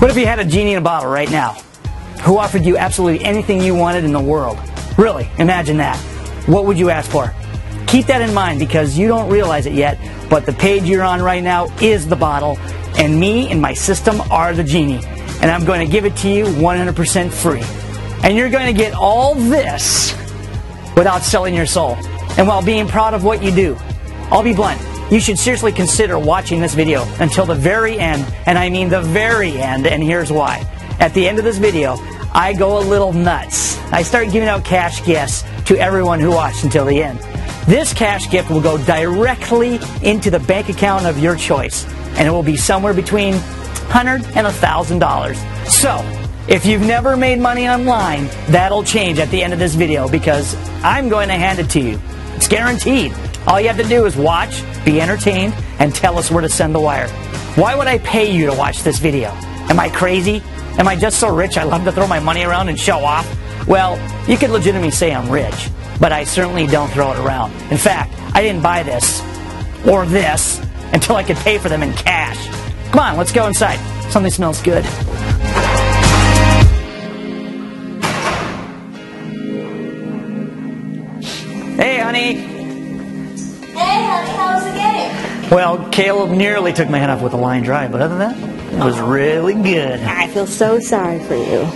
What if you had a genie in a bottle right now who offered you absolutely anything you wanted in the world? Really, imagine that. What would you ask for? Keep that in mind because you don't realize it yet, but the page you're on right now is the bottle, and me and my system are the genie. And I'm going to give it to you 100% free. And you're going to get all this without selling your soul and while being proud of what you do. I'll be blunt. You should seriously consider watching this video until the very end, and I mean the very end, and here's why. At the end of this video, I go a little nuts. I start giving out cash gifts to everyone who watched until the end. This cash gift will go directly into the bank account of your choice, and it will be somewhere between $100 and $1,000. So, if you've never made money online, that'll change at the end of this video because I'm going to hand it to you. It's guaranteed. All you have to do is watch, be entertained, and tell us where to send the wire. Why would I pay you to watch this video? Am I crazy? Am I just so rich I love to throw my money around and show off? Well, you could legitimately say I'm rich, but I certainly don't throw it around. In fact, I didn't buy this or this until I could pay for them in cash. Come on, let's go inside. Something smells good. Hey, honey. Hey, honey, how was the game? Well, Caleb nearly took my head off with a line drive, but other than that, it was really good. I feel so sorry for you.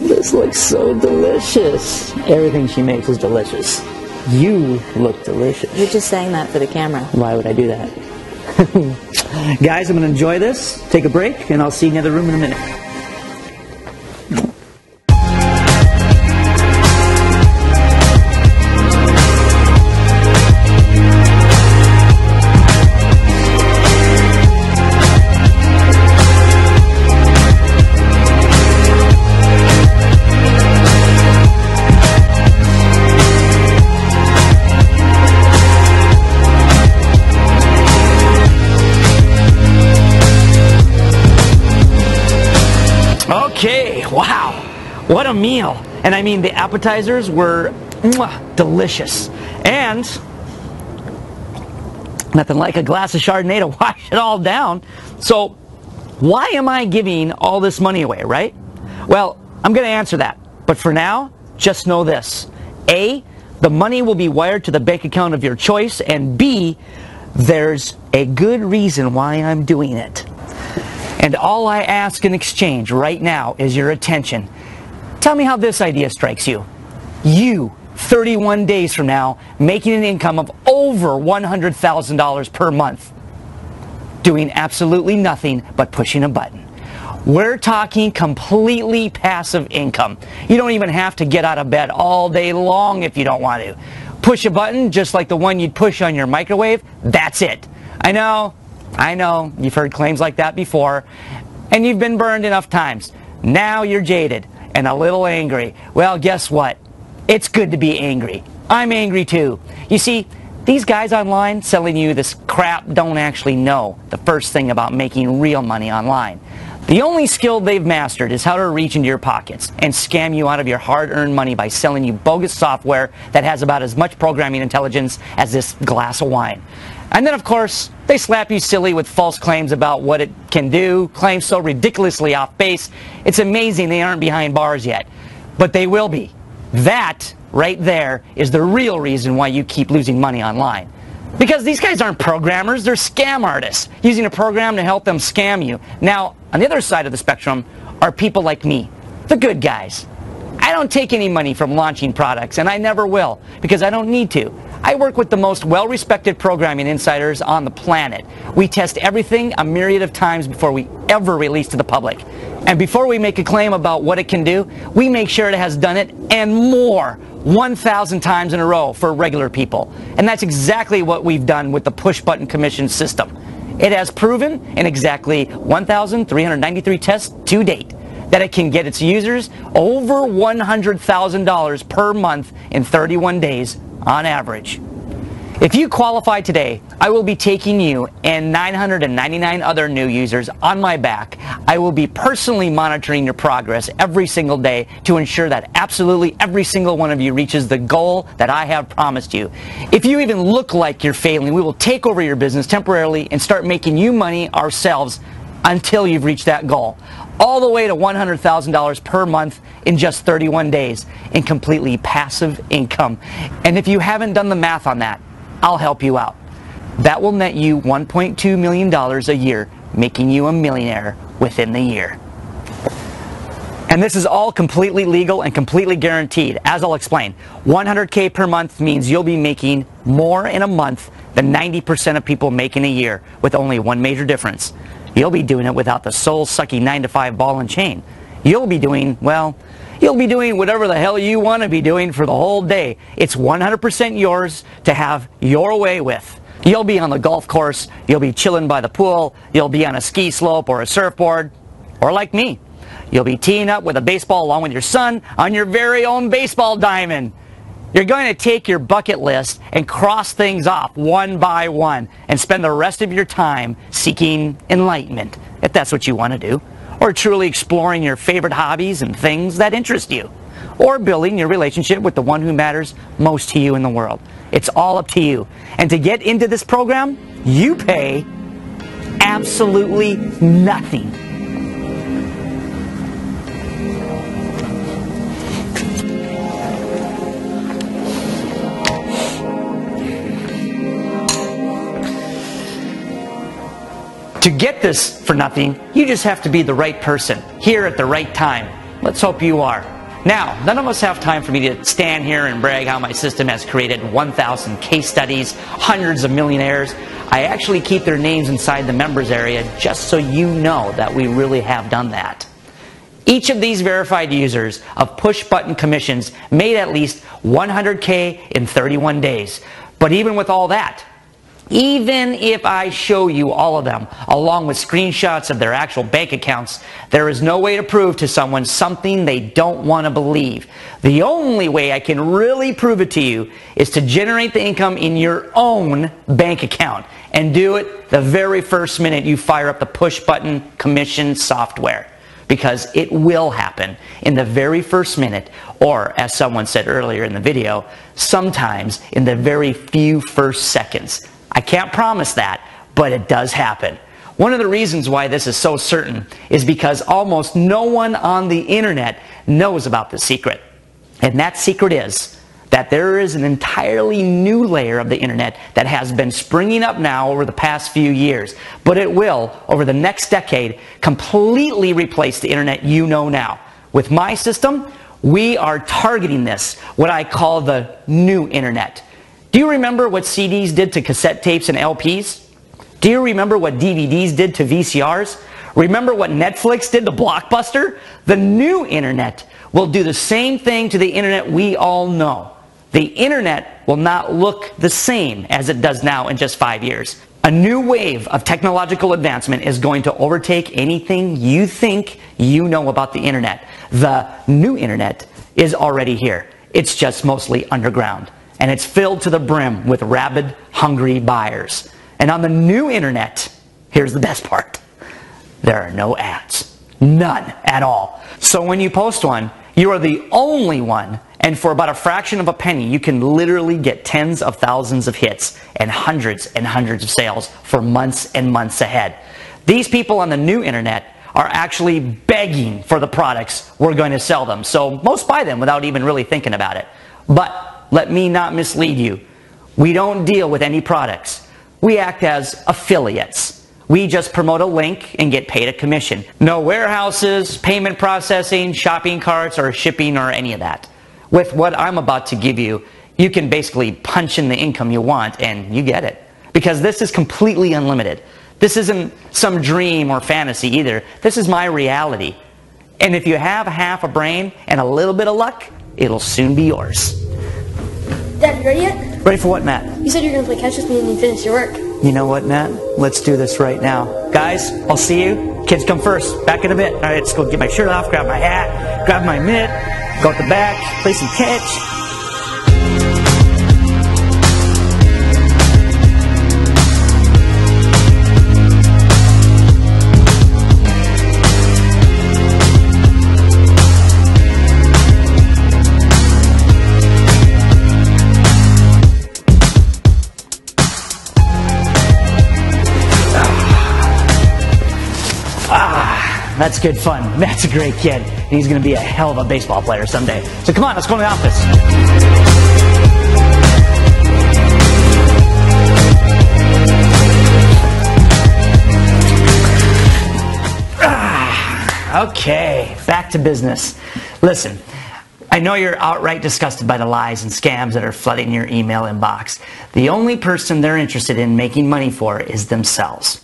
This looks so delicious. Everything she makes is delicious. You look delicious. You're just saying that for the camera. Why would I do that? Guys, I'm going to enjoy this, take a break, and I'll see you in the other room in a minute. Okay, wow, what a meal. And I mean, the appetizers were delicious. And nothing like a glass of Chardonnay to wash it all down. So why am I giving all this money away, right? Well, I'm going to answer that. But for now, just know this. A, the money will be wired to the bank account of your choice. And B, there's a good reason why I'm doing it. And all I ask in exchange right now is your attention. Tell me how this idea strikes you. You, 31 days from now, making an income of over $100,000 per month, doing absolutely nothing but pushing a button. We're talking completely passive income. You don't even have to get out of bed all day long if you don't want to. Push a button just like the one you'd push on your microwave, that's it. I know, you've heard claims like that before, and you've been burned enough times. Now you're jaded and a little angry. Well, guess what? It's good to be angry. I'm angry too. You see, these guys online selling you this crap don't actually know the first thing about making real money online. The only skill they've mastered is how to reach into your pockets and scam you out of your hard-earned money by selling you bogus software that has about as much programming intelligence as this glass of wine. And then, of course, they slap you silly with false claims about what it can do, claims so ridiculously off base, it's amazing they aren't behind bars yet. But they will be. That, right there, is the real reason why you keep losing money online. Because these guys aren't programmers, they're scam artists, using a program to help them scam you. Now, on the other side of the spectrum are people like me, the good guys. I don't take any money from launching products, and I never will, because I don't need to. I work with the most well-respected programming insiders on the planet. We test everything a myriad of times before we ever release to the public. And before we make a claim about what it can do, we make sure it has done it and more 1,000 times in a row for regular people. And that's exactly what we've done with the push-button commission system. It has proven in exactly 1,393 tests to date that it can get its users over $100,000 per month in 31 days on average. If you qualify today, I will be taking you and 999 other new users on my back. I will be personally monitoring your progress every single day to ensure that absolutely every single one of you reaches the goal that I have promised you. If you even look like you're failing, we will take over your business temporarily and start making you money ourselves until you've reached that goal. All the way to $100,000 per month in just 31 days in completely passive income. And if you haven't done the math on that, I'll help you out. That will net you $1.2 million a year, making you a millionaire within the year. And this is all completely legal and completely guaranteed, as I'll explain. 100K per month means you'll be making more in a month than 90% of people make in a year, with only one major difference. You'll be doing it without the soul-sucking 9-to-5 ball and chain. You'll be doing, well, you'll be doing whatever the hell you want to be doing for the whole day. It's 100% yours to have your way with. You'll be on the golf course, you'll be chilling by the pool, you'll be on a ski slope or a surfboard, or like me, you'll be teeing up with a baseball along with your son on your very own baseball diamond. You're going to take your bucket list and cross things off one by one and spend the rest of your time seeking enlightenment, if that's what you want to do, or truly exploring your favorite hobbies and things that interest you, or building your relationship with the one who matters most to you in the world. It's all up to you. And to get into this program, you pay absolutely nothing. To get this for nothing, you just have to be the right person, here at the right time. Let's hope you are. Now, none of us have time for me to stand here and brag how my system has created 1,000 case studies, hundreds of millionaires. I actually keep their names inside the members area just so you know that we really have done that. Each of these verified users of push-button commissions made at least 100K in 31 days. But even with all that, even if I show you all of them, along with screenshots of their actual bank accounts, there is no way to prove to someone something they don't want to believe. The only way I can really prove it to you is to generate the income in your own bank account, and do it the very first minute you fire up the push-button commission software. Because it will happen in the very first minute, or as someone said earlier in the video, sometimes in the very few first seconds. I can't promise that, but it does happen. One of the reasons why this is so certain is because almost no one on the internet knows about the secret. And that secret is that there is an entirely new layer of the internet that has been springing up now over the past few years. But it will, over the next decade, completely replace the internet you know now. With my system, we are targeting this, what I call the new internet. Do you remember what CDs did to cassette tapes and LPs? Do you remember what DVDs did to VCRs? Remember what Netflix did to Blockbuster? The new internet will do the same thing to the internet we all know. The internet will not look the same as it does now in just 5 years. A new wave of technological advancement is going to overtake anything you think you know about the internet. The new internet is already here. It's just mostly underground. And it's filled to the brim with rabid, hungry buyers. And on the new internet, here's the best part. There are no ads. None at all. So when you post one, you are the only one, and for about a fraction of a penny, you can literally get tens of thousands of hits and hundreds of sales for months and months ahead. These people on the new internet are actually begging for the products we're going to sell them. So most buy them without even really thinking about it. But let me not mislead you. We don't deal with any products. We act as affiliates. We just promote a link and get paid a commission. No warehouses, payment processing, shopping carts, or shipping, or any of that. With what I'm about to give you, you can basically punch in the income you want and you get it. Because this is completely unlimited. This isn't some dream or fantasy either. This is my reality. And if you have half a brain and a little bit of luck, it'll soon be yours. Dad, you ready yet? Ready for what, Matt? You said you were going to play catch with me and you finished your work. You know what, Matt? Let's do this right now. Guys, I'll see you. Kids come first. Back in a bit. All right, let's go get my shirt off, grab my hat, grab my mitt, go at the back, play some catch. That's good fun. Matt's a great kid. He's going to be a hell of a baseball player someday. So come on, let's go to the office. Okay, back to business. Listen, I know you're outright disgusted by the lies and scams that are flooding your email inbox. The only person they're interested in making money for is themselves.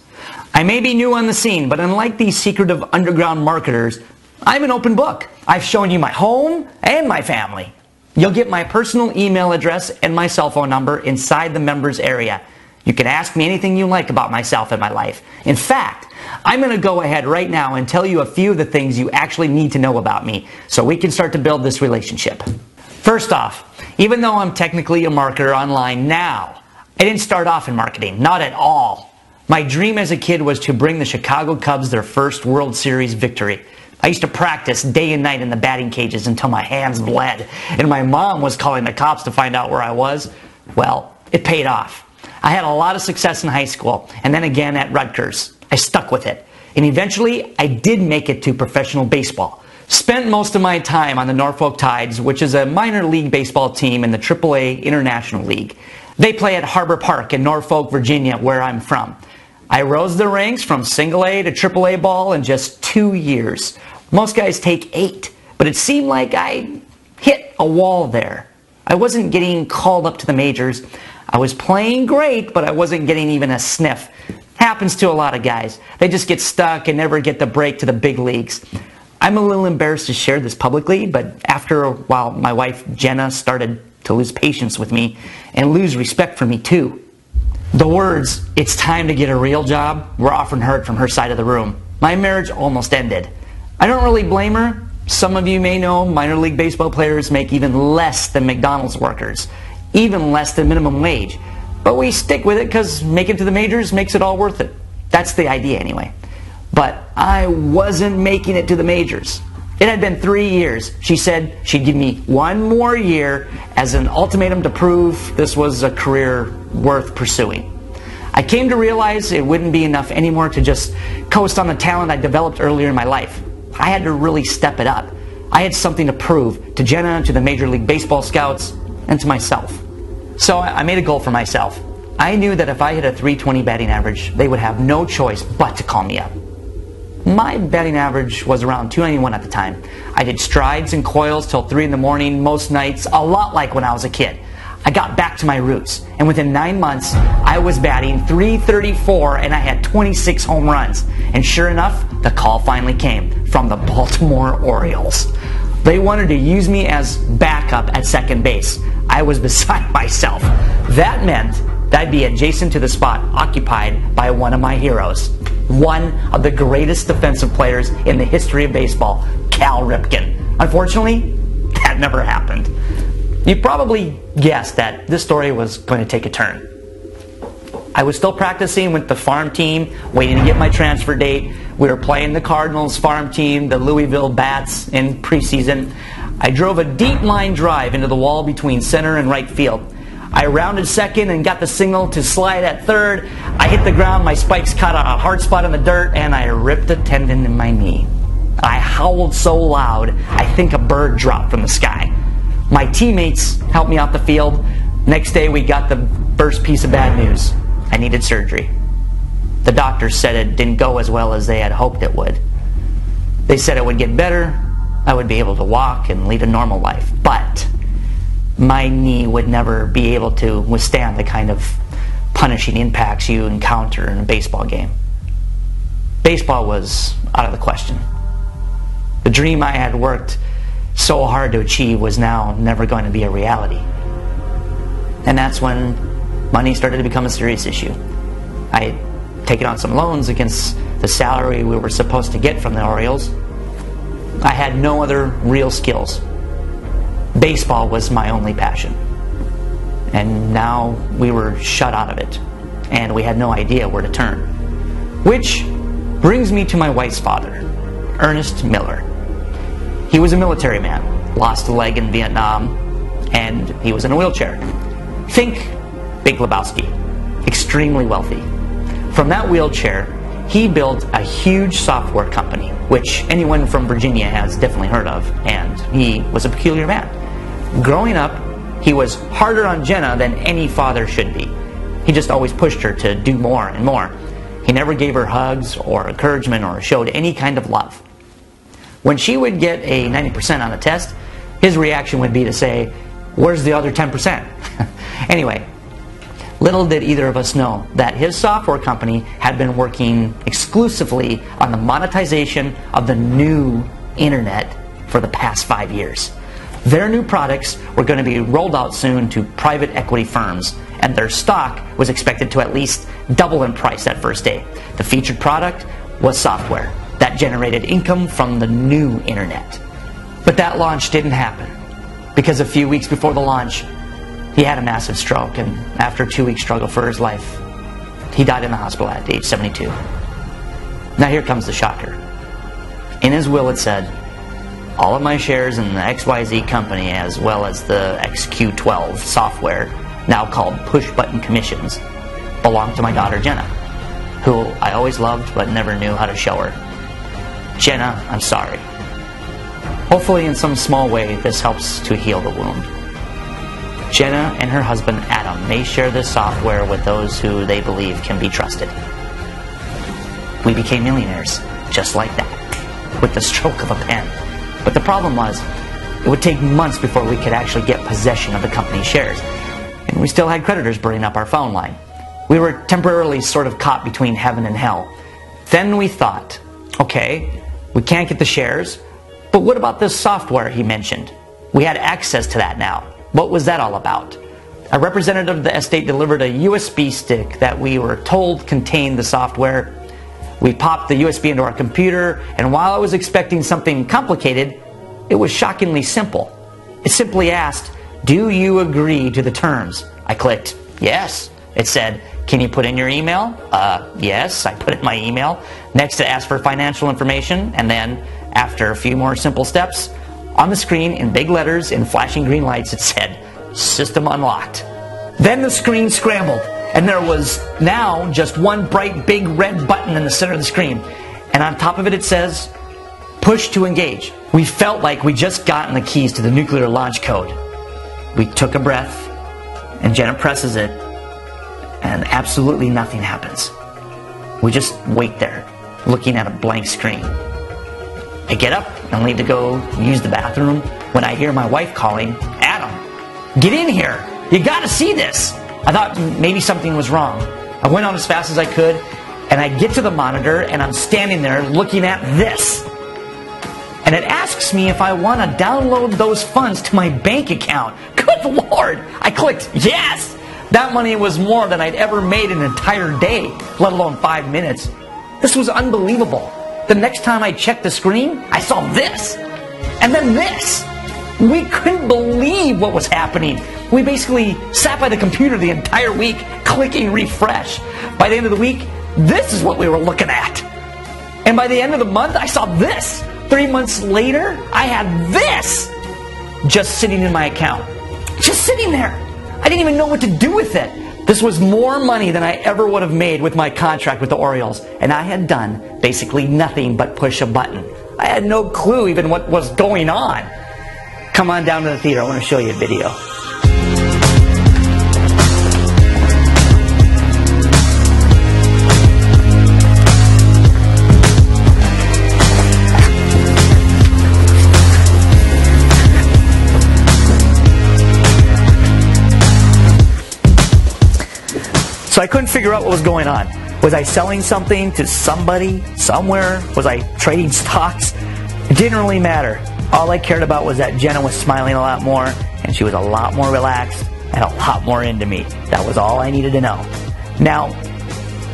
I may be new on the scene, but unlike these secretive underground marketers, I'm an open book. I've shown you my home and my family. You'll get my personal email address and my cell phone number inside the members area. You can ask me anything you like about myself and my life. In fact, I'm going to go ahead right now and tell you a few of the things you actually need to know about me so we can start to build this relationship. First off, even though I'm technically a marketer online now, I didn't start off in marketing, not at all. My dream as a kid was to bring the Chicago Cubs their first World Series victory. I used to practice day and night in the batting cages until my hands bled, and my mom was calling the cops to find out where I was. Well, it paid off. I had a lot of success in high school, and then again at Rutgers. I stuck with it, and eventually I did make it to professional baseball. Spent most of my time on the Norfolk Tides, which is a minor league baseball team in the AAA International League. They play at Harbor Park in Norfolk, Virginia, where I'm from. I rose the ranks from single A to AAA ball in just 2 years. Most guys take 8, but it seemed like I hit a wall there. I wasn't getting called up to the majors. I was playing great, but I wasn't getting even a sniff. Happens to a lot of guys. They just get stuck and never get the break to the big leagues. I'm a little embarrassed to share this publicly, but after a while, my wife Jenna started to lose patience with me and lose respect for me too. The words, "It's time to get a real job," were often heard from her side of the room. My marriage almost ended. I don't really blame her. Some of you may know minor league baseball players make even less than McDonald's workers, even less than minimum wage. But we stick with it because making it to the majors makes it all worth it. That's the idea anyway. But I wasn't making it to the majors. It had been 3 years. She said she'd give me 1 more year as an ultimatum to prove this was a career worth pursuing. I came to realize it wouldn't be enough anymore to just coast on the talent I developed earlier in my life. I had to really step it up. I had something to prove to Jenna, to the Major League Baseball scouts, and to myself. So I made a goal for myself. I knew that if I hit a .320 batting average, they would have no choice but to call me up. My batting average was around .291 at the time. I did strides and coils till 3 in the morning most nights, a lot like when I was a kid. I got back to my roots, and within 9 months, I was batting .334 and I had 26 home runs. And sure enough, the call finally came from the Baltimore Orioles. They wanted to use me as backup at second base. I was beside myself. That meant that I'd be adjacent to the spot occupied by one of my heroes. One of the greatest defensive players in the history of baseball, Cal Ripken. Unfortunately, that never happened. You probably guessed that this story was going to take a turn. I was still practicing with the farm team, waiting to get my transfer date. We were playing the Cardinals farm team, the Louisville Bats, in preseason. I drove a deep line drive into the wall between center and right field. I rounded second and got the signal to slide at third. I hit the ground, my spikes caught a hard spot in the dirt, and I ripped a tendon in my knee. I howled so loud, I think a bird dropped from the sky. My teammates helped me off the field. Next day we got the first piece of bad news. I needed surgery. The doctors said it didn't go as well as they had hoped it would. They said it would get better, I would be able to walk and lead a normal life, but my knee would never be able to withstand the kind of punishing impacts you encounter in a baseball game. Baseball was out of the question. The dream I had worked so hard to achieve was now never going to be a reality. And that's when money started to become a serious issue. I had taken on some loans against the salary we were supposed to get from the Orioles. I had no other real skills. Baseball was my only passion. And now we were shut out of it, and we had no idea where to turn. Which brings me to my wife's father, Ernest Miller. He was a military man, lost a leg in Vietnam, and he was in a wheelchair. Think Big Lebowski, extremely wealthy. From that wheelchair, he built a huge software company, which anyone from Virginia has definitely heard of, and he was a peculiar man. Growing up, he was harder on Jenna than any father should be. He just always pushed her to do more and more. He never gave her hugs or encouragement or showed any kind of love. When she would get a 90% on a test, his reaction would be to say, "Where's the other 10%?" Anyway, little did either of us know that his software company had been working exclusively on the monetization of the new internet for the past 5 years. Their new products were going to be rolled out soon to private equity firms, and their stock was expected to at least double in price that first day. The featured product was software that generated income from the new internet. But that launch didn't happen, because a few weeks before the launch, he had a massive stroke, and after a 2-week struggle for his life, he died in the hospital at age 72. Now here comes the shocker. In his will it said, all of my shares in the XYZ company, as well as the XQ12 software, now called Push Button Commissions, belong to my daughter Jenna, who I always loved but never knew how to show her. Jenna, I'm sorry. Hopefully in some small way this helps to heal the wound. Jenna and her husband Adam may share this software with those who they believe can be trusted. We became millionaires, just like that, with the stroke of a pen. But the problem was, it would take months before we could actually get possession of the company's shares. And we still had creditors burning up our phone line. We were temporarily sort of caught between heaven and hell. Then we thought, okay, we can't get the shares, but what about this software he mentioned? We had access to that now. What was that all about? A representative of the estate delivered a USB stick that we were told contained the software. We popped the USB into our computer, and while I was expecting something complicated, it was shockingly simple. It simply asked, "Do you agree to the terms?" I clicked, "Yes." It said, "Can you put in your email?" Yes, I put in my email. Next it asked for financial information, and then, after a few more simple steps, on the screen in big letters in flashing green lights it said, "System unlocked." Then the screen scrambled, and there was now just one bright big red button in the center of the screen. And on top of it it says, "Push to engage." We felt like we just gotten the keys to the nuclear launch code. We took a breath, and Jenna presses it, and absolutely nothing happens. We just wait there, looking at a blank screen. I get up and leave to go use the bathroom when I hear my wife calling, "Adam, get in here! You gotta see this!" I thought maybe something was wrong. I went on as fast as I could, and I get to the monitor, and I'm standing there looking at this. And it asks me if I want to download those funds to my bank account. Good Lord! I clicked yes! That money was more than I'd ever made in an entire day, let alone 5 minutes. This was unbelievable. The next time I checked the screen, I saw this. And then this. We couldn't believe what was happening. We basically sat by the computer the entire week, clicking refresh. By the end of the week, this is what we were looking at. And by the end of the month, I saw this. 3 months later, I had this just sitting in my account. Just sitting there. I didn't even know what to do with it. This was more money than I ever would have made with my contract with the Orioles. And I had done basically nothing but push a button. I had no clue even what was going on. Come on down to the theater. I want to show you a video. So I couldn't figure out what was going on. Was I selling something to somebody, somewhere? Was I trading stocks? It didn't really matter. All I cared about was that Jenna was smiling a lot more, and she was a lot more relaxed and a lot more into me. That was all I needed to know. Now,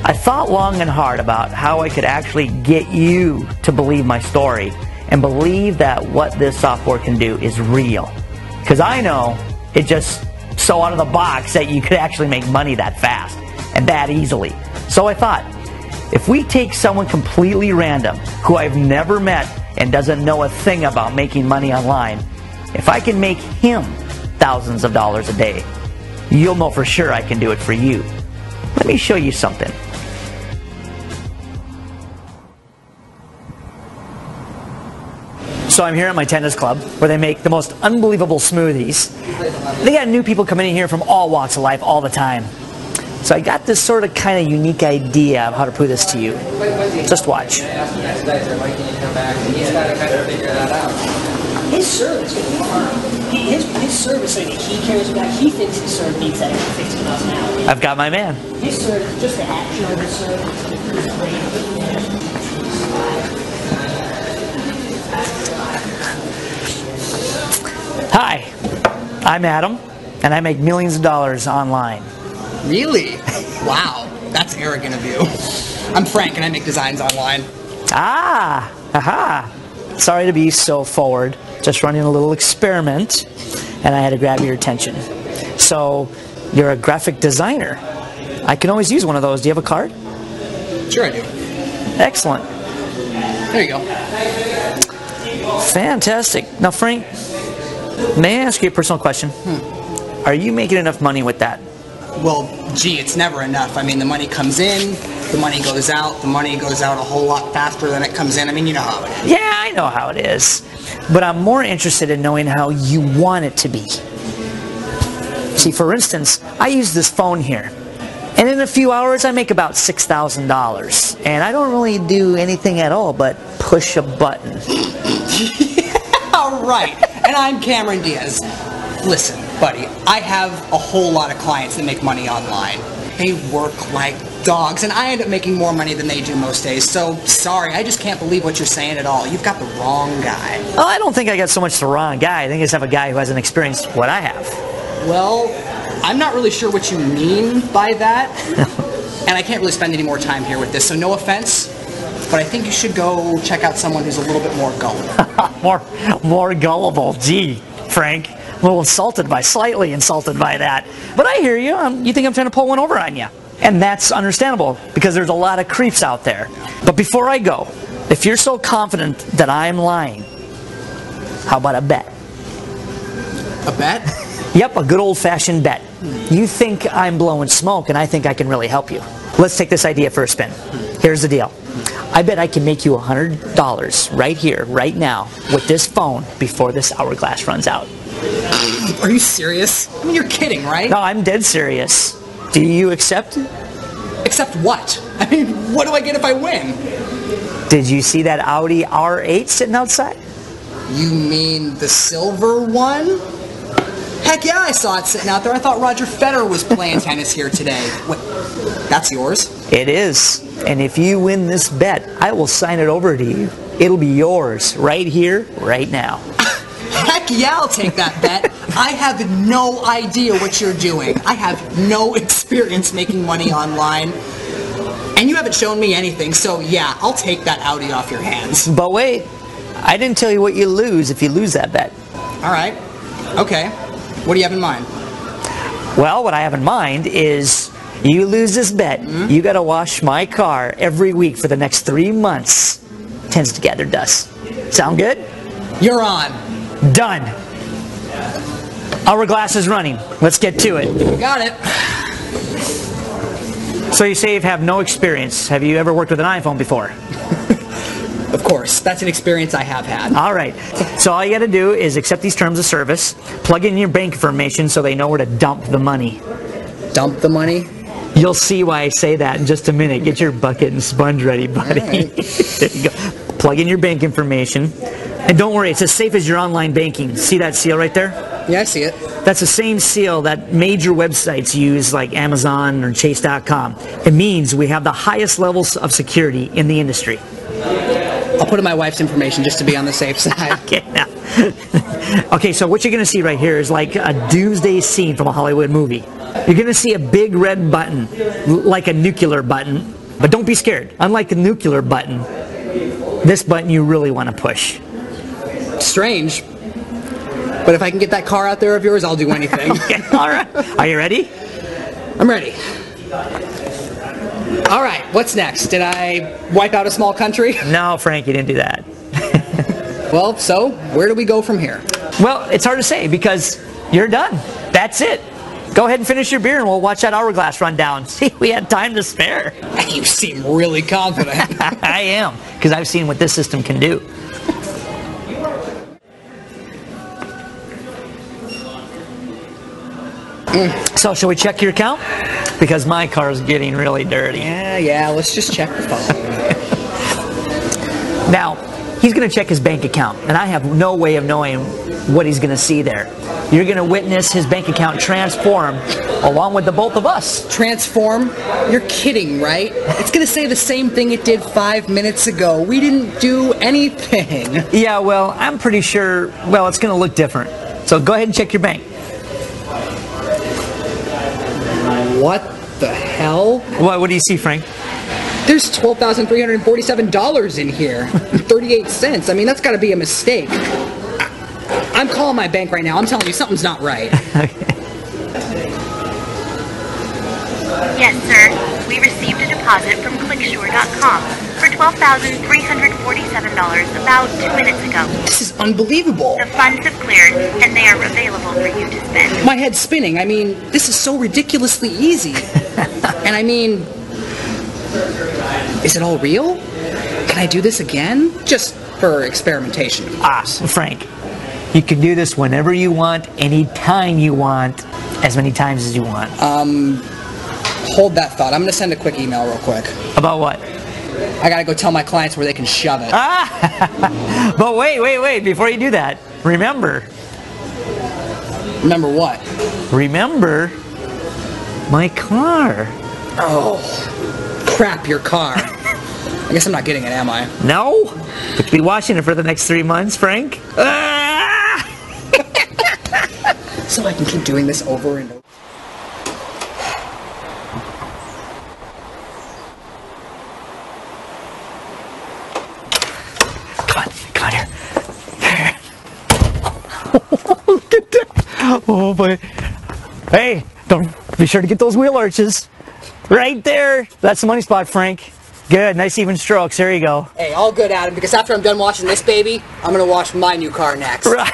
I thought long and hard about how I could actually get you to believe my story and believe that what this software can do is real. Because I know it's just so out of the box that you could actually make money that fast and that easily. So I thought, if we take someone completely random who I've never met and doesn't know a thing about making money online, if I can make him thousands of dollars a day, you'll know for sure I can do it for you. Let me show you something. So I'm here at my tennis club where they make the most unbelievable smoothies. They got new people coming in here from all walks of life all the time. So I got this sort of kind of unique idea of how to put this to you. Just watch. His serve is going to be hard. His serve is something that he cares about. He thinks his serve beats that 15 miles an hour. I've got my man. His serve, just the action of his serve is great. Hi, I'm Adam, and I make millions of dollars online. Really? Wow, that's arrogant of you. I'm Frank and I make designs online. Ah, aha. Sorry to be so forward. Just running a little experiment, and I had to grab your attention. So, you're a graphic designer. I can always use one of those. Do you have a card? Sure I do. Excellent. There you go. Fantastic. Now, Frank, may I ask you a personal question? Are you making enough money with that? Well, gee, it's never enough. I mean, the money comes in, the money goes out, the money goes out a whole lot faster than it comes in. I mean, you know how it is. Yeah, I know how it is. But I'm more interested in knowing how you want it to be. See, for instance, I use this phone here. And in a few hours, I make about $6,000. And I don't really do anything at all but push a button. All right. And I'm Cameron Diaz. Listen, buddy, I have a whole lot of clients that make money online. They work like dogs, and I end up making more money than they do most days. So, sorry, I just can't believe what you're saying at all. You've got the wrong guy. Well, I don't think I got so much the wrong guy. I think I just have a guy who hasn't experienced what I have. Well, I'm not really sure what you mean by that. And I can't really spend any more time here with this, so no offense. But I think you should go check out someone who's a little bit more gullible. more gullible. Gee, Frank. A little slightly insulted by that. But I hear you. You think I'm trying to pull one over on you. And that's understandable because there's a lot of creeps out there. But before I go, if you're so confident that I'm lying, how about a bet? A bet? Yep, a good old-fashioned bet. You think I'm blowing smoke and I think I can really help you. Let's take this idea for a spin. Here's the deal. I bet I can make you $100 right here, right now, with this phone before this hourglass runs out. Are you serious? I mean, you're kidding, right? No, I'm dead serious. Do you accept? Accept what? I mean, what do I get if I win? Did you see that Audi R8 sitting outside? You mean the silver one? Heck yeah, I saw it sitting out there. I thought Roger Federer was playing tennis here today. Wait, that's yours? It is. And if you win this bet, I will sign it over to you. It'll be yours right here, right now. Heck yeah, I'll take that bet. I have no idea what you're doing. I have no experience making money online. And you haven't shown me anything, so yeah, I'll take that Audi off your hands. But wait, I didn't tell you what you lose if you lose that bet. All right. Okay. What do you have in mind? Well, what I have in mind is you lose this bet, you got to wash my car every week for the next 3 months. Tends to gather dust. Sound good? You're on. Done. Hourglass is running. Let's get to it. Got it. So you say you have no experience. Have you ever worked with an iPhone before? Of course. That's an experience I have had. All right. So all you got to do is accept these terms of service, plug in your bank information so they know where to dump the money. Dump the money? You'll see why I say that in just a minute. Get your bucket and sponge ready, buddy. Right. There you go. Plug in your bank information. And don't worry, it's as safe as your online banking. See that seal right there? Yeah, I see it. That's the same seal that major websites use like Amazon or Chase.com. It means we have the highest levels of security in the industry. I'll put in my wife's information just to be on the safe side. Okay, now. Okay, so what you're going to see right here is like a doomsday scene from a Hollywood movie. You're going to see a big red button, like a nuclear button. But don't be scared. Unlike the nuclear button, this button you really want to push. Strange. But if I can get that car out there of yours, I'll do anything. Okay, all right. Are you ready? I'm ready. All right, what's next? Did I wipe out a small country? No, Frank, you didn't do that. Well, so where do we go from here? Well, it's hard to say because you're done. That's it. Go ahead and finish your beer and we'll watch that hourglass run down. See, we had time to spare. You seem really confident. I am, because I've seen what this system can do. So, shall we check your account? Because my car's getting really dirty. Yeah, let's just check the phone. Now, he's going to check his bank account, and I have no way of knowing what he's going to see there. You're going to witness his bank account transform along with the both of us. Transform? You're kidding, right? It's going to say the same thing it did 5 minutes ago. We didn't do anything. Yeah, well, I'm pretty sure, well, it's going to look different. So go ahead and check your bank. What the hell? What do you see, Frank? There's $12,347 in here. 38 cents. I mean, that's got to be a mistake. I'm calling my bank right now. I'm telling you, something's not right. Yes, sir. We received a deposit from clickshore.com for $12,347 about 2 minutes ago. This is unbelievable. The funds have cleared, and they are available for you to spend. My head's spinning. I mean, this is so ridiculously easy. And I mean, is it all real? Can I do this again? Just for experimentation, of course. Frank, you can do this whenever you want, anytime you want, as many times as you want. Hold that thought. I'm going to send a quick email real quick. About what? I got to go tell my clients where they can shove it. But wait. Before you do that, remember. Remember what? Remember my car. Oh, crap, your car. I guess I'm not getting it, am I? No? But you'll be watching it for the next 3 months, Frank. So I can keep doing this over and over. Come on here. Look at that. Oh boy. Hey, don't be sure to get those wheel arches. Right there. That's the money spot, Frank. Good, nice even strokes. There you go. Hey, all good, Adam, because after I'm done watching this baby, I'm going to watch my new car next. Right.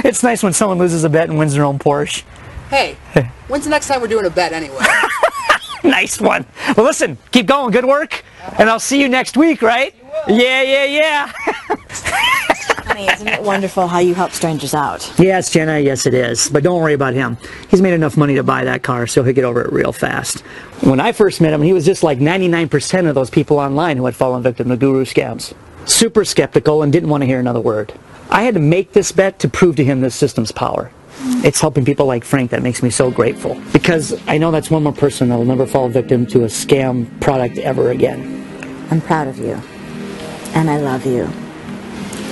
It's nice when someone loses a bet and wins their own Porsche. Hey, when's the next time we're doing a bet anyway? Nice one. Well, listen, keep going. Good work. And I'll see you next week, right? Yeah. Honey, isn't it wonderful how you help strangers out? Yes, Jenna, yes it is. But don't worry about him. He's made enough money to buy that car, so he'll get over it real fast. When I first met him, he was just like 99% of those people online who had fallen victim to guru scams. Super skeptical and didn't want to hear another word. I had to make this bet to prove to him this system's power. It's helping people like Frank that makes me so grateful. Because I know that's one more person that will never fall victim to a scam product ever again. I'm proud of you. And I love you.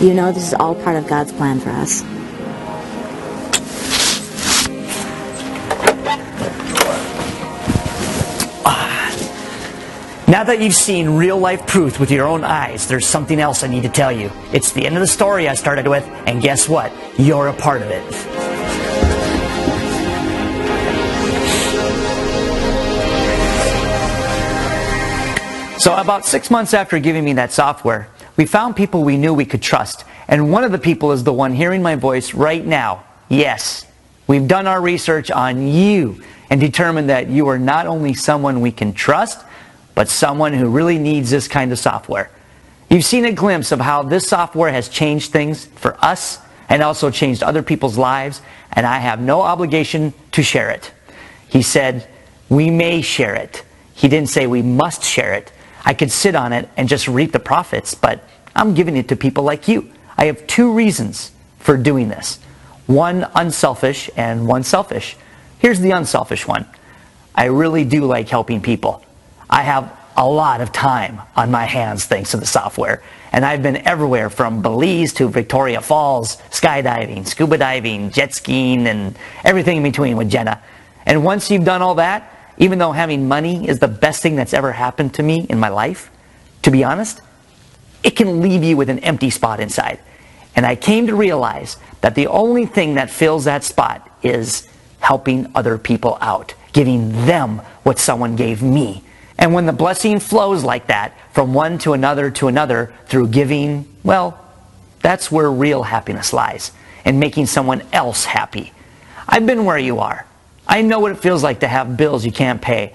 You know this is all part of God's plan for us. Now that you've seen real-life proof with your own eyes, there's something else I need to tell you. It's the end of the story I started with, and guess what? You're a part of it. So about 6 months after giving me that software, we found people we knew we could trust. And one of the people is the one hearing my voice right now. Yes, we've done our research on you and determined that you are not only someone we can trust, but someone who really needs this kind of software. You've seen a glimpse of how this software has changed things for us and also changed other people's lives, and I have no obligation to share it. He said, we may share it. He didn't say we must share it. I could sit on it and just reap the profits, but I'm giving it to people like you. I have 2 reasons for doing this. One unselfish and one selfish. Here's the unselfish one. I really do like helping people. I have a lot of time on my hands thanks to the software. And I've been everywhere from Belize to Victoria Falls, skydiving, scuba diving, jet skiing, and everything in between with Jenna. And once you've done all that, even though having money is the best thing that's ever happened to me in my life, to be honest, it can leave you with an empty spot inside. And I came to realize that the only thing that fills that spot is helping other people out, giving them what someone gave me. And when the blessing flows like that, from one to another through giving, well, that's where real happiness lies, in making someone else happy. I've been where you are. I know what it feels like to have bills you can't pay.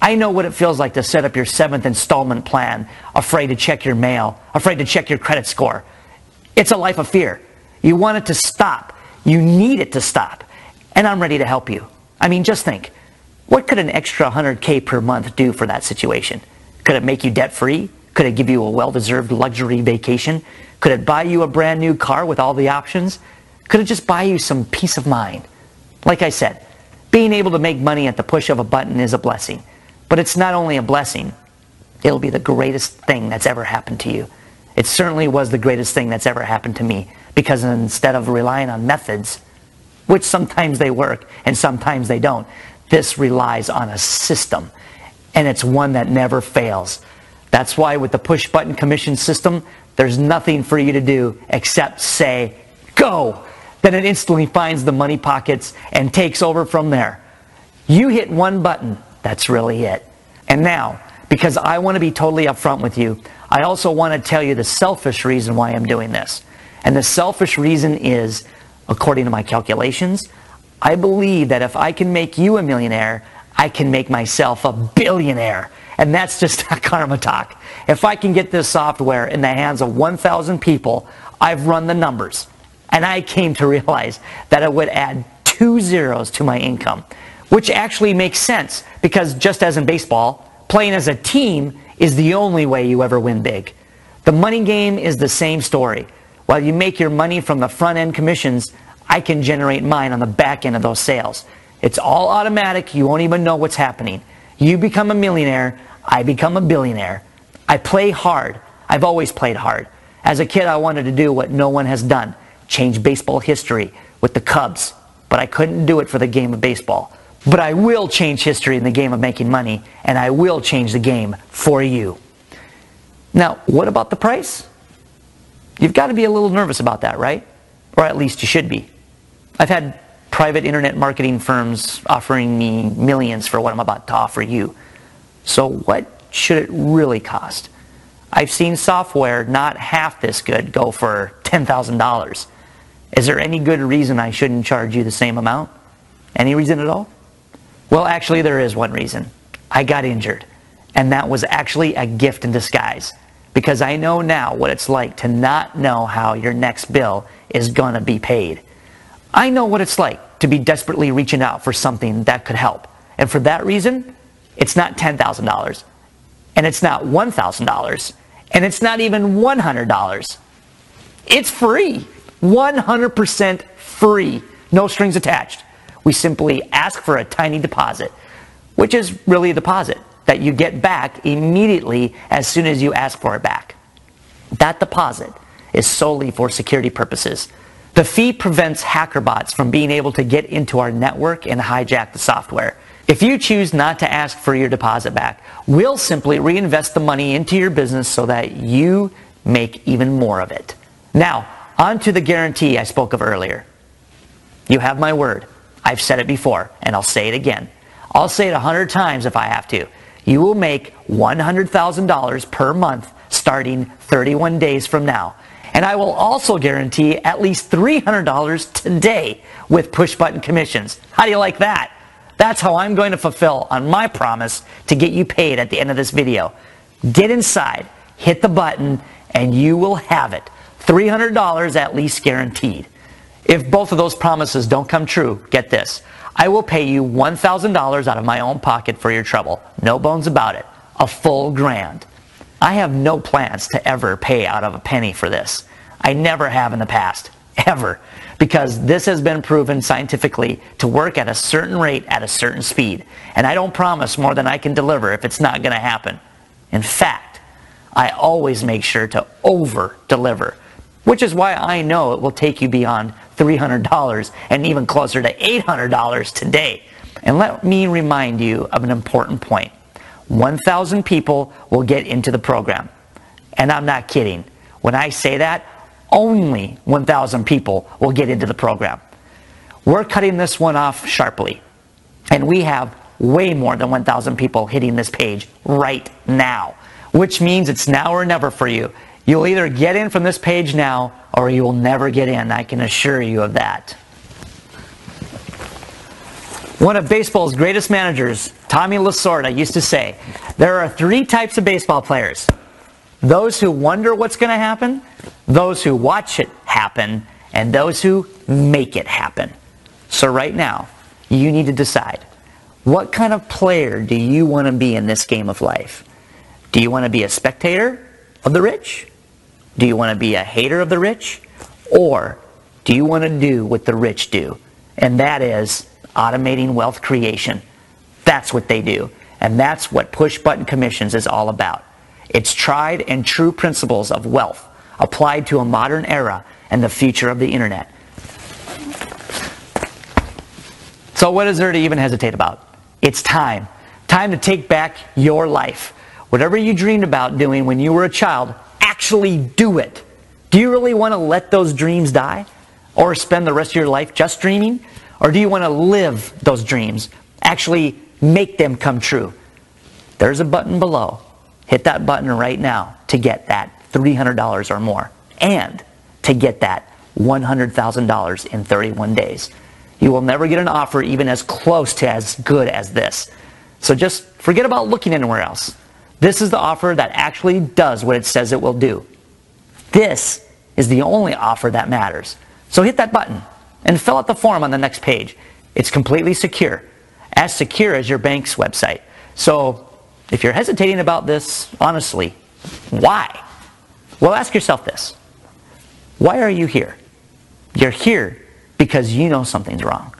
I know what it feels like to set up your 7th installment plan, afraid to check your mail, afraid to check your credit score. It's a life of fear. You want it to stop. You need it to stop. And I'm ready to help you. I mean, just think. What could an extra $100K per month do for that situation? Could it make you debt-free? Could it give you a well-deserved luxury vacation? Could it buy you a brand new car with all the options? Could it just buy you some peace of mind? Like I said, being able to make money at the push of a button is a blessing. But it's not only a blessing, it'll be the greatest thing that's ever happened to you. It certainly was the greatest thing that's ever happened to me, because instead of relying on methods, which sometimes they work and sometimes they don't, this relies on a system, and it's one that never fails. That's why with the push button commission system, there's nothing for you to do except say, go! Then it instantly finds the money pockets and takes over from there. You hit one button, that's really it. And now, because I want to be totally upfront with you, I also want to tell you the selfish reason why I'm doing this. And the selfish reason is, according to my calculations, I believe that if I can make you a millionaire, I can make myself a billionaire. And that's just a karma talk. If I can get this software in the hands of 1,000 people, I've run the numbers. And I came to realize that it would add 2 zeros to my income, which actually makes sense, because just as in baseball, playing as a team is the only way you ever win big. The money game is the same story. While you make your money from the front end commissions, I can generate mine on the back end of those sales. It's all automatic. You won't even know what's happening. You become a millionaire, I become a billionaire. I play hard. I've always played hard. As a kid, I wanted to do what no one has done, change baseball history with the Cubs, but I couldn't do it for the game of baseball. But I will change history in the game of making money, and I will change the game for you. Now, what about the price? You've got to be a little nervous about that, right? Or at least you should be. I've had private internet marketing firms offering me millions for what I'm about to offer you. So what should it really cost? I've seen software not half this good go for $10,000. Is there any good reason I shouldn't charge you the same amount? Any reason at all? Well, actually there is one reason. I got injured. And that was actually a gift in disguise. Because I know now what it's like to not know how your next bill is going to be paid. I know what it's like to be desperately reaching out for something that could help. And for that reason, it's not $10,000. And it's not $1,000. And it's not even $100. It's free. 100% free. No strings attached. We simply ask for a tiny deposit, which is really a deposit that you get back immediately as soon as you ask for it back. That deposit is solely for security purposes. The fee prevents hacker bots from being able to get into our network and hijack the software. If you choose not to ask for your deposit back, we'll simply reinvest the money into your business so that you make even more of it. Now, on to the guarantee I spoke of earlier. You have my word. I've said it before, and I'll say it again. I'll say it 100 times if I have to. You will make $100,000 per month starting 31 days from now. And I will also guarantee at least $300 today with push button commissions. How do you like that? That's how I'm going to fulfill on my promise to get you paid at the end of this video. Get inside, hit the button, and you will have it. $300 at least guaranteed. If both of those promises don't come true, get this. I will pay you $1,000 out of my own pocket for your trouble. No bones about it. A full grand. I have no plans to ever pay out of a penny for this. I never have in the past. Ever. Because this has been proven scientifically to work at a certain rate at a certain speed. And I don't promise more than I can deliver if it's not going to happen. In fact, I always make sure to over-deliver. Which is why I know it will take you beyond $300 and even closer to $800 today. And let me remind you of an important point. 1,000 people will get into the program. And I'm not kidding. When I say that, only 1,000 people will get into the program. We're cutting this one off sharply. And we have way more than 1,000 people hitting this page right now. Which means it's now or never for you. You'll either get in from this page now, or you will never get in. I can assure you of that. One of baseball's greatest managers, Tommy Lasorda, used to say, there are 3 types of baseball players. Those who wonder what's going to happen, those who watch it happen, and those who make it happen. So right now, you need to decide. What kind of player do you want to be in this game of life? Do you want to be a spectator of the rich? Do you want to be a hater of the rich? Or do you want to do what the rich do? And that is automating wealth creation. That's what they do. And that's what push-button commissions is all about. It's tried and true principles of wealth applied to a modern era and the future of the internet. So what is there to even hesitate about? It's time. Time to take back your life. Whatever you dreamed about doing when you were a child, actually do it. Do you really want to let those dreams die? Or spend the rest of your life just dreaming? Or do you want to live those dreams? Actually make them come true? There's a button below. Hit that button right now to get that $300 or more. And to get that $100,000 in 31 days. You will never get an offer even as close to as good as this. So just forget about looking anywhere else. This is the offer that actually does what it says it will do. This is the only offer that matters. So hit that button and fill out the form on the next page. It's completely secure as your bank's website. So if you're hesitating about this, honestly, why? Well, ask yourself this. Why are you here? You're here because you know something's wrong.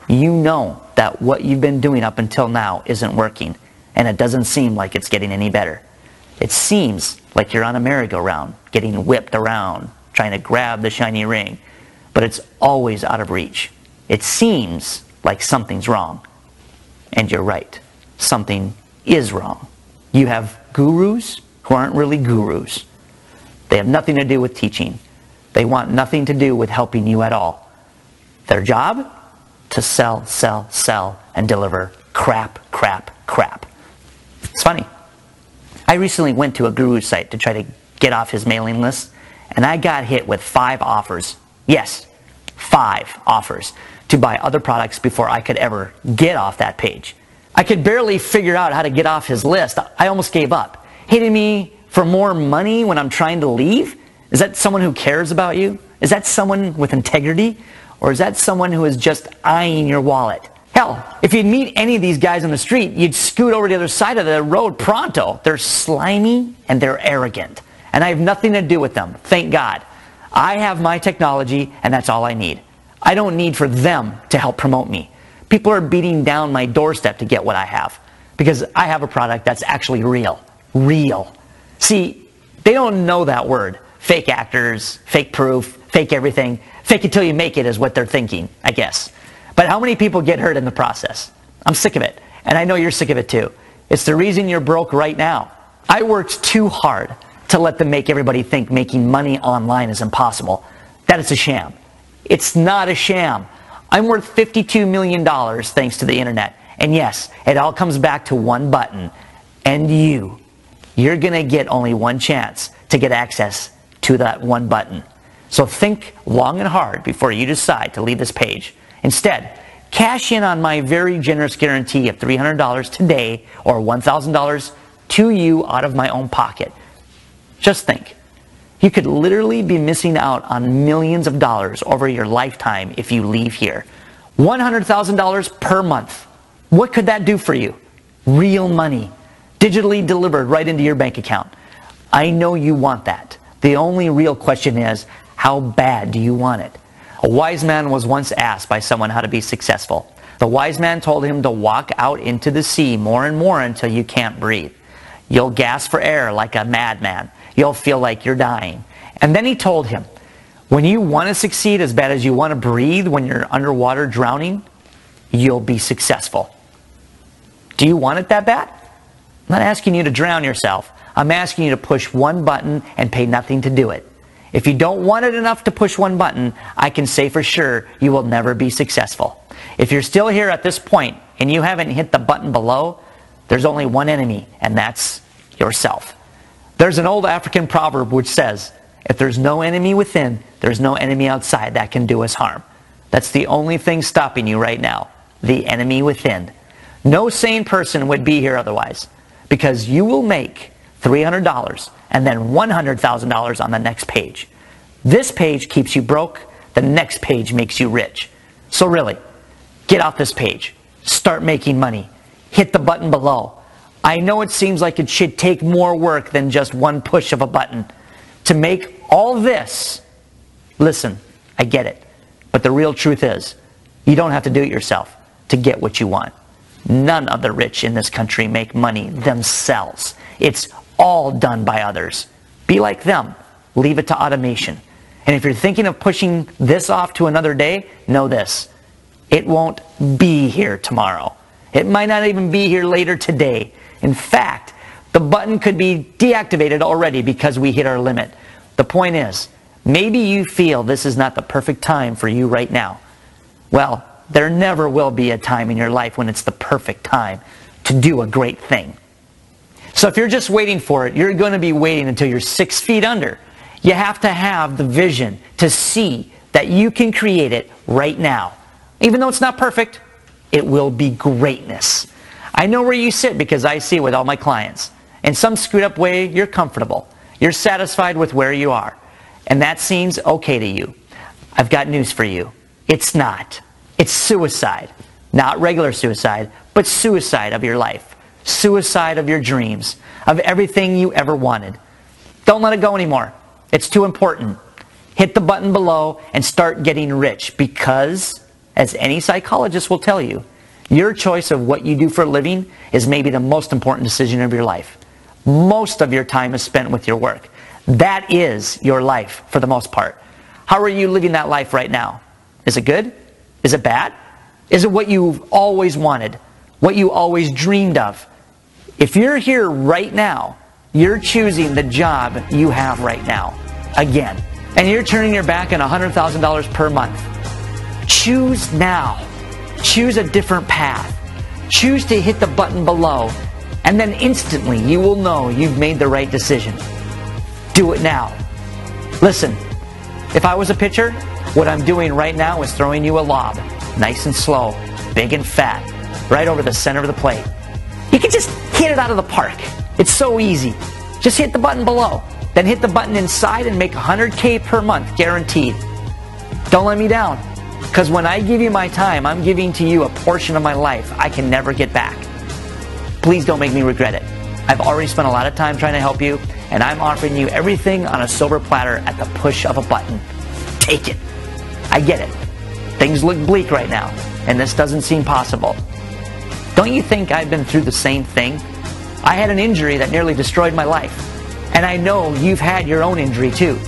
You know that what you've been doing up until now isn't working, and it doesn't seem like it's getting any better. It seems like you're on a merry-go-round, getting whipped around, trying to grab the shiny ring, but it's always out of reach. It seems like something's wrong. And you're right. Something is wrong. You have gurus who aren't really gurus. They have nothing to do with teaching. They want nothing to do with helping you at all. Their job? To sell, sell, sell, and deliver crap, crap, crap. It's funny. I recently went to a guru site to try to get off his mailing list, and I got hit with 5 offers. Yes, 5 offers to buy other products before I could ever get off that page. I could barely figure out how to get off his list. I almost gave up. Hitting me for more money when I'm trying to leave? Is that someone who cares about you? Is that someone with integrity? Or is that someone who is just eyeing your wallet? Hell, if you'd meet any of these guys on the street, you'd scoot over to the other side of the road pronto. They're slimy and they're arrogant. And I have nothing to do with them, thank God. I have my technology and that's all I need. I don't need for them to help promote me. People are beating down my doorstep to get what I have because I have a product that's actually real. Real. See, they don't know that word. Fake actors, fake proof, fake everything. Fake it till you make it is what they're thinking, I guess. But how many people get hurt in the process? I'm sick of it. And I know you're sick of it too. It's the reason you're broke right now. I worked too hard to let them make everybody think making money online is impossible. That it's a sham. It's not a sham. I'm worth $52 million thanks to the internet. And yes, it all comes back to one button. And you're going to get only one chance to get access to that one button. So think long and hard before you decide to leave this page. Instead, cash in on my very generous guarantee of $300 today or $1,000 to you out of my own pocket. Just think. You could literally be missing out on millions of dollars over your lifetime if you leave here. $100,000 per month. What could that do for you? Real money. Digitally delivered right into your bank account. I know you want that. The only real question is, how bad do you want it? A wise man was once asked by someone how to be successful. The wise man told him to walk out into the sea more and more until you can't breathe. You'll gasp for air like a madman. You'll feel like you're dying. And then he told him, when you want to succeed as bad as you want to breathe when you're underwater drowning, you'll be successful. Do you want it that bad? I'm not asking you to drown yourself. I'm asking you to push one button and pay nothing to do it. If you don't want it enough to push one button, I can say for sure you will never be successful. If you're still here at this point and you haven't hit the button below, there's only one enemy, and that's yourself. There's an old African proverb which says, if there's no enemy within, there's no enemy outside that can do us harm. That's the only thing stopping you right now, the enemy within. No sane person would be here otherwise, because you will make $300 and then $100,000 on the next page. This page keeps you broke, the next page makes you rich. So really, get off this page. Start making money. Hit the button below. I know it seems like it should take more work than just one push of a button. To make all this, listen, I get it. But the real truth is, you don't have to do it yourself to get what you want. None of the rich in this country make money themselves. It's all done by others. Be like them. Leave it to automation. And if you're thinking of pushing this off to another day, know this. It won't be here tomorrow. It might not even be here later today. In fact, the button could be deactivated already because we hit our limit. The point is, maybe you feel this is not the perfect time for you right now. Well, there never will be a time in your life when it's the perfect time to do a great thing. So if you're just waiting for it, you're going to be waiting until you're 6 feet under. You have to have the vision to see that you can create it right now. Even though it's not perfect, it will be greatness. I know where you sit because I see it with all my clients. In some screwed up way, you're comfortable. You're satisfied with where you are. And that seems okay to you. I've got news for you. It's not. It's suicide. Not regular suicide, but suicide of your life. Suicide of your dreams, of everything you ever wanted. Don't let it go anymore. It's too important. Hit the button below and start getting rich because, as any psychologist will tell you, your choice of what you do for a living is maybe the most important decision of your life. Most of your time is spent with your work. That is your life for the most part. How are you living that life right now? Is it good? Is it bad? Is it what you've always wanted? What you always dreamed of? If you're here right now, you're choosing the job you have right now. Again. And you're turning your back on $100,000 per month. Choose now. Choose a different path. Choose to hit the button below. And then instantly you will know you've made the right decision. Do it now. Listen, if I was a pitcher, what I'm doing right now is throwing you a lob. Nice and slow, big and fat, right over the center of the plate. You can just hit it out of the park. It's so easy. Just hit the button below. Then hit the button inside and make $100K per month guaranteed. Don't let me down. Because when I give you my time, I'm giving to you a portion of my life I can never get back. Please don't make me regret it. I've already spent a lot of time trying to help you, and I'm offering you everything on a silver platter at the push of a button. Take it. I get it. Things look bleak right now, and this doesn't seem possible. Don't you think I've been through the same thing? I had an injury that nearly destroyed my life. And I know you've had your own injury too.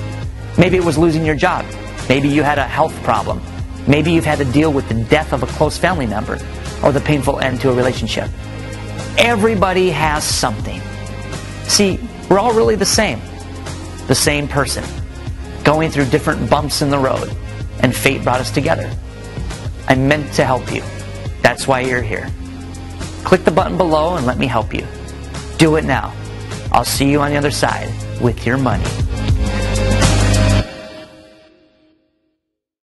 Maybe it was losing your job. Maybe you had a health problem. Maybe you've had to deal with the death of a close family member or the painful end to a relationship. Everybody has something. See, we're all really the same person, going through different bumps in the road, and fate brought us together. I'm meant to help you. That's why you're here. Click the button below and let me help you. Do it now. I'll see you on the other side with your money.